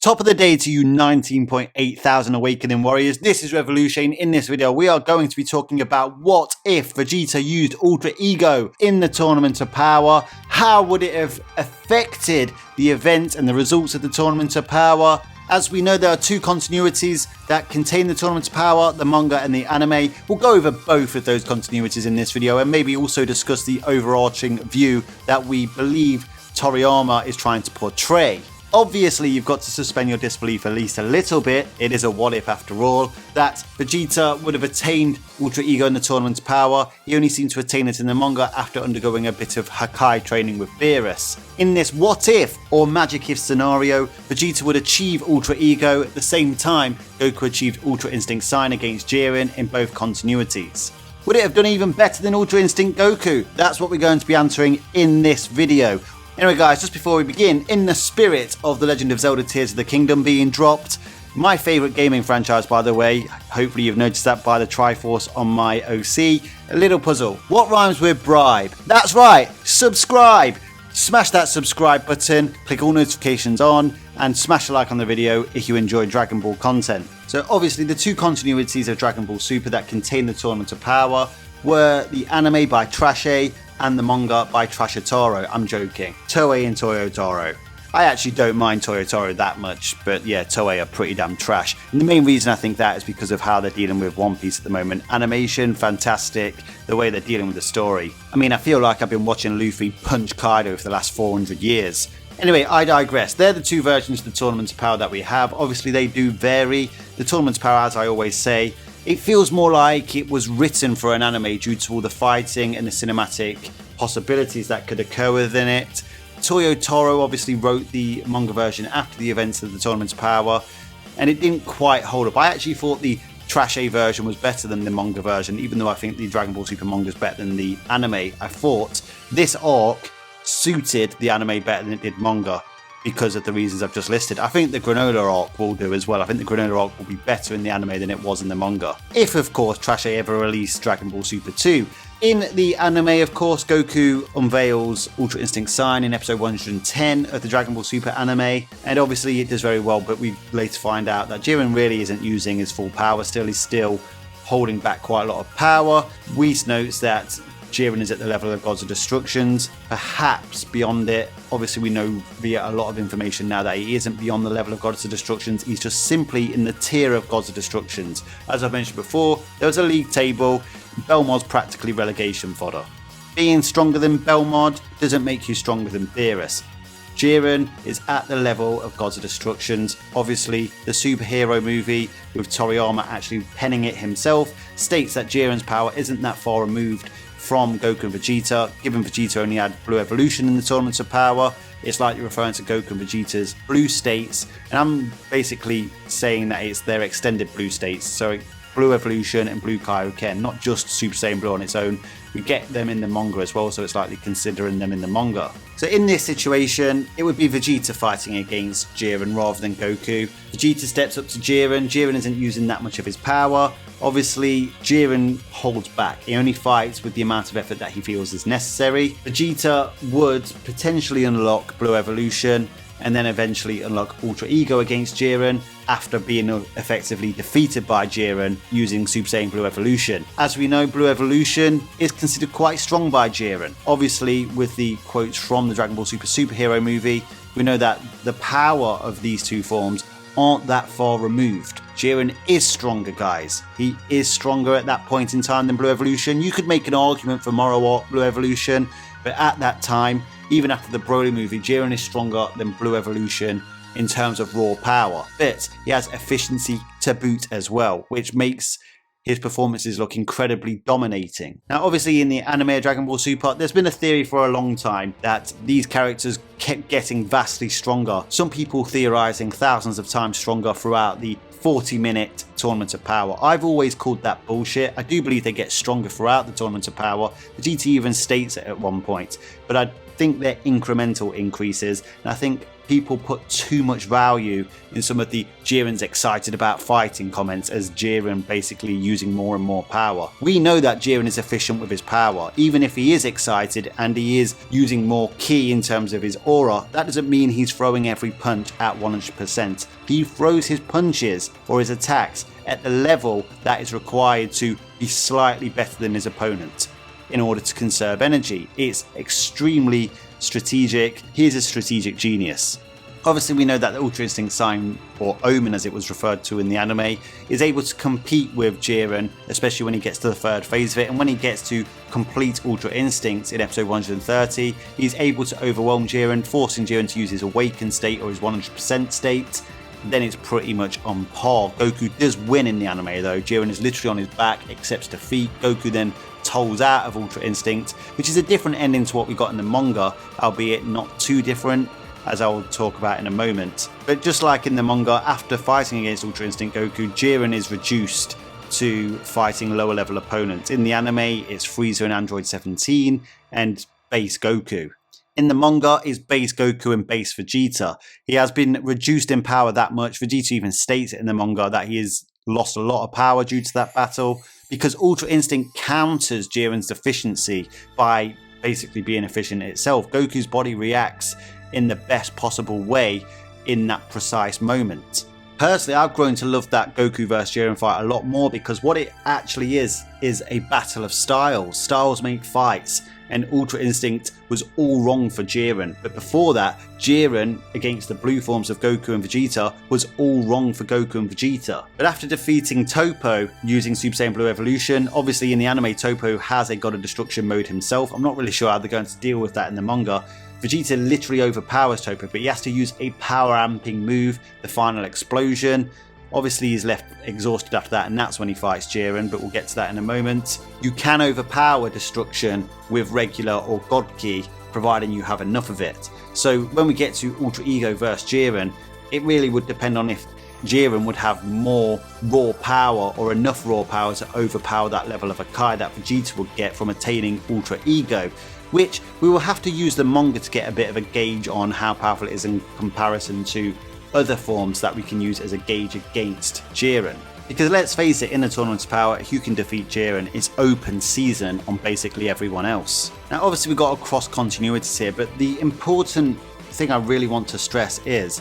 Top of the day to you 19.8 thousand Awakening Warriors. This is Revolution. In this video, we are going to be talking about what if Vegeta used Ultra Ego in the Tournament of Power. How would it have affected the event and the results of the Tournament of Power? As we know, there are two continuities that contain the Tournament of Power, the manga and the anime. We'll go over both of those continuities in this video and maybe also discuss the overarching view that we believe Toriyama is trying to portray. Obviously, you've got to suspend your disbelief at least a little bit. It is a what if after all. That Vegeta would have attained Ultra Ego in the Tournament of Power. He only seemed to attain it in the manga after undergoing a bit of Hakai training with Beerus. In this what if or magic if scenario, Vegeta would achieve Ultra Ego at the same time Goku achieved Ultra Instinct Sign against Jiren in both continuities. Would it have done even better than Ultra Instinct Goku? That's what we're going to be answering in this video. Anyway guys, just before we begin, in the spirit of The Legend of Zelda Tears of the Kingdom being dropped, my favourite gaming franchise by the way, hopefully you've noticed that by the Triforce on my OC, a little puzzle. What rhymes with bribe? That's right, subscribe! Smash that subscribe button, click all notifications on, and smash a like on the video if you enjoy Dragon Ball content. So obviously the two continuities of Dragon Ball Super that contain the Tournament of Power were the anime by Trashe and the manga by Trashataro. I'm joking. Toei and Toyotaro. I actually don't mind Toyotaro that much, but yeah, Toei are pretty damn trash. And the main reason I think that is because of how they're dealing with One Piece at the moment. Animation, fantastic. The way they're dealing with the story. I mean, I feel like I've been watching Luffy punch Kaido for the last 400 years. Anyway, I digress. They're the two versions of the Tournament of Power that we have. Obviously, they do vary. The Tournament of Power, as I always say, it feels more like it was written for an anime due to all the fighting and the cinematic possibilities that could occur within it. Toyotaro obviously wrote the manga version after the events of the Tournament of Power, and it didn't quite hold up. I actually thought the Trashe version was better than the manga version, even though I think the Dragon Ball Super manga is better than the anime. I thought this arc suited the anime better than it did manga, because of the reasons I've just listed. I think the Granola arc will do as well. I think the Granola arc will be better in the anime than it was in the manga. If, of course, Trashe ever released Dragon Ball Super 2. In the anime, of course, Goku unveils Ultra Instinct Sign in episode 110 of the Dragon Ball Super anime. And obviously it does very well, but we later find out that Jiren really isn't using his full power still. He's still holding back quite a lot of power. Whis notes that Jiren is at the level of Gods of Destructions, perhaps beyond it. Obviously we know via a lot of information now that he isn't beyond the level of Gods of Destructions, he's just simply in the tier of Gods of Destructions. As I've mentioned before, there was a league table, Belmod's practically relegation fodder. Being stronger than Belmod doesn't make you stronger than Beerus. Jiren is at the level of Gods of Destructions. Obviously, the superhero movie with Toriyama actually penning it himself states that Jiren's power isn't that far removed from Goku and Vegeta. Given Vegeta only had Blue Evolution in the Tournaments of Power, it's likely referring to Goku and Vegeta's blue states, and I'm basically saying that it's their extended blue states, so Blue Evolution and Blue Kaioken, not just Super Saiyan Blue on its own. We get them in the manga as well, so it's likely considering them in the manga. So in this situation, it would be Vegeta fighting against Jiren rather than Goku. Vegeta steps up to Jiren. Jiren isn't using that much of his power. Obviously, Jiren holds back. He only fights with the amount of effort that he feels is necessary. Vegeta would potentially unlock Blue Evolution and then eventually unlock Ultra Ego against Jiren after being effectively defeated by Jiren using Super Saiyan Blue Evolution. As we know, Blue Evolution is considered quite strong by Jiren. Obviously, with the quotes from the Dragon Ball Super superhero movie, we know that the power of these two forms aren't that far removed. Jiren is stronger, guys. He is stronger at that point in time than Blue Evolution. You could make an argument for Moro Blue Evolution, but at that time, even after the Broly movie, Jiren is stronger than Blue Evolution in terms of raw power. But he has efficiency to boot as well, which makes his performances look incredibly dominating. Now, obviously in the anime Dragon Ball Super, there's been a theory for a long time that these characters kept getting vastly stronger. Some people theorizing thousands of times stronger throughout the 40-minute Tournament of Power. I've always called that bullshit. I do believe they get stronger throughout the Tournament of Power. The GT even states it at one point, but I think they're incremental increases, and I think people put too much value in some of the Jiren's excited about fighting comments as Jiren basically using more and more power. We know that Jiren is efficient with his power. Even if he is excited and he is using more ki in terms of his aura, that doesn't mean he's throwing every punch at 100%. He throws his punches or his attacks at the level that is required to be slightly better than his opponent in order to conserve energy. It's extremely strategic. He is a strategic genius. Obviously, we know that the Ultra Instinct sign, or Omen as it was referred to in the anime, is able to compete with Jiren, especially when he gets to the third phase of it, and when he gets to complete Ultra Instinct in episode 130, he's able to overwhelm Jiren, forcing Jiren to use his awakened state or his 100% state. Then it's pretty much on par. Goku does win in the anime though. Jiren is literally on his back, accepts defeat. Goku then tolls out of Ultra Instinct, which is a different ending to what we got in the manga, albeit not too different, as I will talk about in a moment. But just like in the manga, after fighting against Ultra Instinct Goku, Jiren is reduced to fighting lower level opponents. In the anime, it's Frieza and Android 17 and base Goku. In the manga is base Goku and base Vegeta. He has been reduced in power that much. Vegeta even states it in the manga that he has lost a lot of power due to that battle, because Ultra Instinct counters Jiren's deficiency by basically being efficient itself. Goku's body reacts in the best possible way in that precise moment. Personally, I've grown to love that Goku vs Jiren fight a lot more, because what it actually is a battle of styles. Styles make fights, and Ultra Instinct was all wrong for Jiren. But before that, Jiren against the blue forms of Goku and Vegeta was all wrong for Goku and Vegeta. But after defeating Toppo using Super Saiyan Blue Evolution, obviously in the anime Toppo has a God of Destruction mode himself. I'm not really sure how they're going to deal with that in the manga. Vegeta literally overpowers Toppo, but he has to use a power amping move, the final explosion. Obviously he's left exhausted after that, and that's when he fights Jiren, but we'll get to that in a moment. You can overpower Destruction with regular or God Ki, providing you have enough of it. So when we get to Ultra Ego vs Jiren, it really would depend on if Jiren would have more raw power or enough raw power to overpower that level of Akai that Vegeta would get from attaining Ultra Ego, which we will have to use the manga to get a bit of a gauge on how powerful it is in comparison to other forms that we can use as a gauge against Jiren. Because let's face it, in the Tournament of Power, who can defeat Jiren? It's open season on basically everyone else. Now obviously we've got a cross continuities here, but the important thing I really want to stress is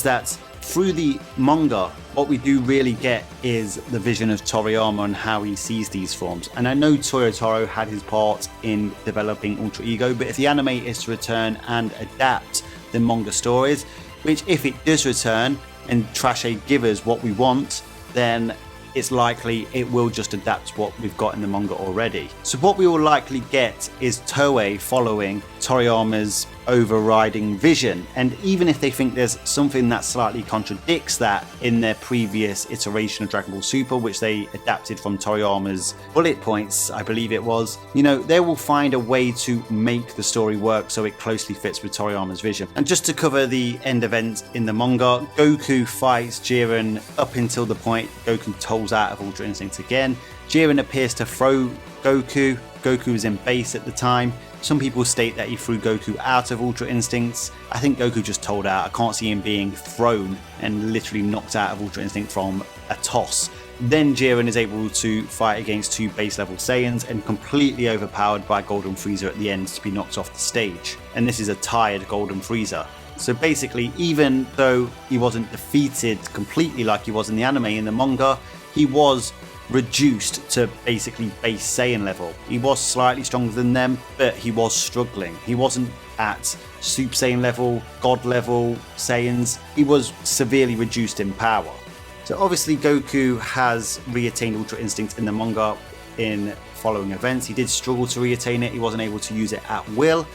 that through the manga, what we do really get is the vision of Toriyama and how he sees these forms. And I know Toyotaro had his part in developing Ultra Ego, but if the anime is to return and adapt the manga stories, which if it does return and Trashe give us what we want, then it's likely it will just adapt what we've got in the manga already. So what we will likely get is Toei following Toriyama's overriding vision, and even if they think there's something that slightly contradicts that in their previous iteration of Dragon Ball Super, which they adapted from Toriyama's bullet points, I believe it was, you know, they will find a way to make the story work so it closely fits with Toriyama's vision. And just to cover the end event in the manga, Goku fights Jiren up until the point Goku tolls out of Ultra Instinct again. Jiren appears to throw Goku. Goku was in base at the time. Some people state that he threw Goku out of Ultra Instincts. I think Goku just told out. I can't see him being thrown and literally knocked out of Ultra Instinct from a toss. Then Jiren is able to fight against two base level Saiyans and completely overpowered by Golden Frieza at the end to be knocked off the stage. And this is a tired Golden Frieza. So basically, even though he wasn't defeated completely like he was in the anime, in the manga, he was reduced to basically base Saiyan level. He was slightly stronger than them, but he was struggling. He wasn't at Super Saiyan level, God level Saiyans. He was severely reduced in power. So obviously Goku has re-attained Ultra Instinct in the manga in following events. He did struggle to re-attain it. He wasn't able to use it at will.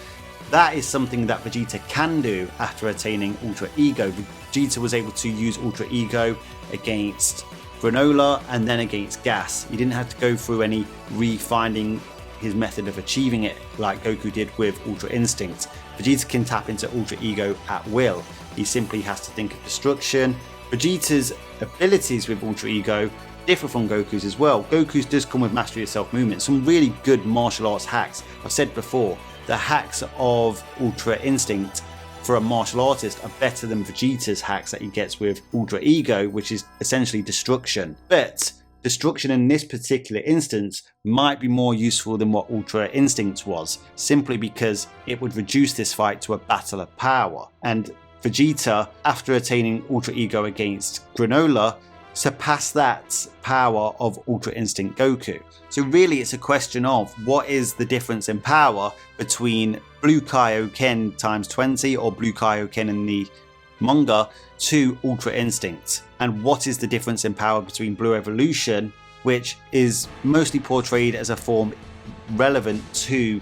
That is something that Vegeta can do after attaining Ultra Ego. Vegeta was able to use Ultra Ego against Granola and then against Gas. He didn't have to go through any refinding his method of achieving it like Goku did with Ultra Instinct. Vegeta can tap into Ultra Ego at will. He simply has to think of destruction. Vegeta's abilities with Ultra Ego differ from Goku's as well. Goku's does come with Mastery of Self movement, some really good martial arts hacks. I've said before, the hacks of Ultra Instinct for a martial artist are better than Vegeta's hacks that he gets with Ultra Ego, which is essentially destruction. But destruction in this particular instance might be more useful than what Ultra Instinct was, simply because it would reduce this fight to a battle of power. And Vegeta, after attaining Ultra Ego against Granola, surpass that power of Ultra Instinct Goku. So really it's a question of what is the difference in power between Blue Kaioken times 20 or Blue Kaioken in the manga to Ultra Instinct, and what is the difference in power between Blue Evolution, which is mostly portrayed as a form relevant to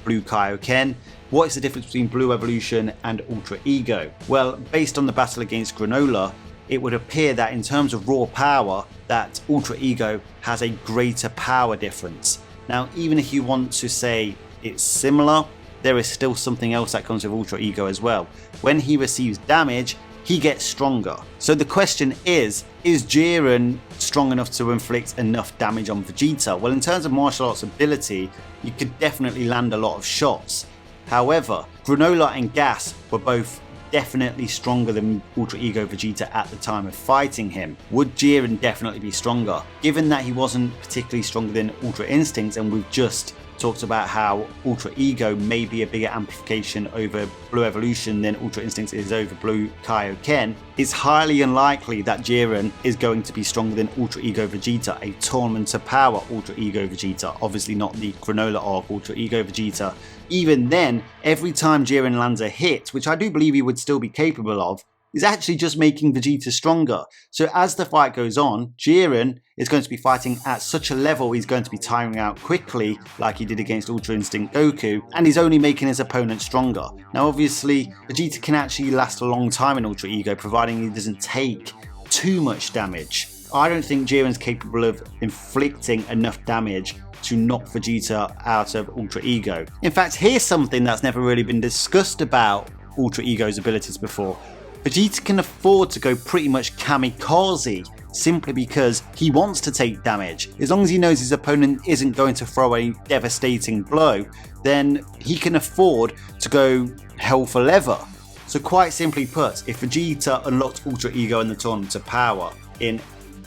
Blue Kaioken. What is the difference between Blue Evolution and Ultra Ego? Well, based on the battle against Granola, it would appear that in terms of raw power, that Ultra Ego has a greater power difference. Now, even if you want to say it's similar, there is still something else that comes with Ultra Ego as well. When he receives damage, he gets stronger. So the question is Jiren strong enough to inflict enough damage on Vegeta? Well, in terms of martial arts ability, you could definitely land a lot of shots. However, Granola and Gas were both definitely stronger than Ultra Ego Vegeta at the time of fighting him. Would Jiren definitely be stronger? Given that he wasn't particularly stronger than Ultra Instinct, and we've just talked about how Ultra Ego may be a bigger amplification over Blue Evolution than Ultra Instinct is over Blue Kaioken, it's highly unlikely that Jiren is going to be stronger than Ultra Ego Vegeta, a Tournament of Power Ultra Ego Vegeta, obviously not the Granola arc Ultra Ego Vegeta. Even then, every time Jiren lands a hit, which I do believe he would still be capable of, is actually just making Vegeta stronger. So as the fight goes on, Jiren is going to be fighting at such a level he's going to be tiring out quickly, like he did against Ultra Instinct Goku, and he's only making his opponent stronger. Now obviously, Vegeta can actually last a long time in Ultra Ego, providing he doesn't take too much damage. I don't think Jiren's capable of inflicting enough damage to knock Vegeta out of Ultra Ego. In fact, here's something that's never really been discussed about Ultra Ego's abilities before. Vegeta can afford to go pretty much kamikaze simply because he wants to take damage. As long as he knows his opponent isn't going to throw a devastating blow, then he can afford to go hell for leather. So quite simply put, if Vegeta unlocked Ultra Ego in the Tournament of Power in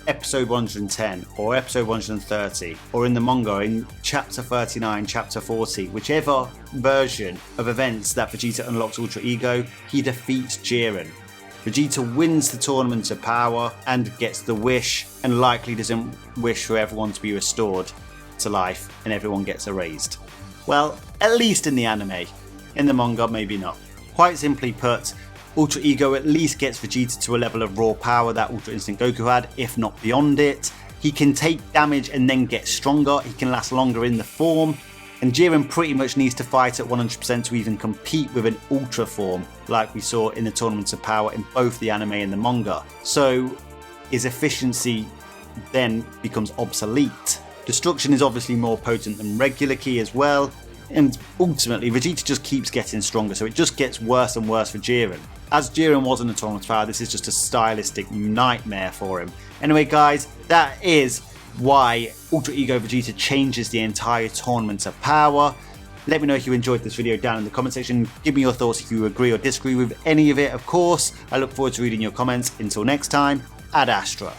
episode 110 or episode 130 or in the manga in chapter 39, chapter 40, whichever version of events that Vegeta unlocks Ultra Ego, he defeats Jiren. Vegeta wins the Tournament of Power and gets the wish, and likely doesn't wish for everyone to be restored to life and everyone gets erased. Well, at least in the anime. In the manga, maybe not. Quite simply put, Ultra Ego at least gets Vegeta to a level of raw power that Ultra Instinct Goku had, if not beyond it. He can take damage and then get stronger, he can last longer in the form, and Jiren pretty much needs to fight at 100% to even compete with an Ultra form, like we saw in the Tournaments of Power in both the anime and the manga. So his efficiency then becomes obsolete. Destruction is obviously more potent than regular ki as well, and ultimately Vegeta just keeps getting stronger, so it just gets worse and worse for Jiren. As Jiren was in the Tournament of Power, this is just a stylistic nightmare for him. Anyway guys, that is why Ultra Ego Vegeta changes the entire Tournament of Power. Let me know if you enjoyed this video down in the comment section. Give me your thoughts if you agree or disagree with any of it, of course. I look forward to reading your comments. Until next time, Ad Astra.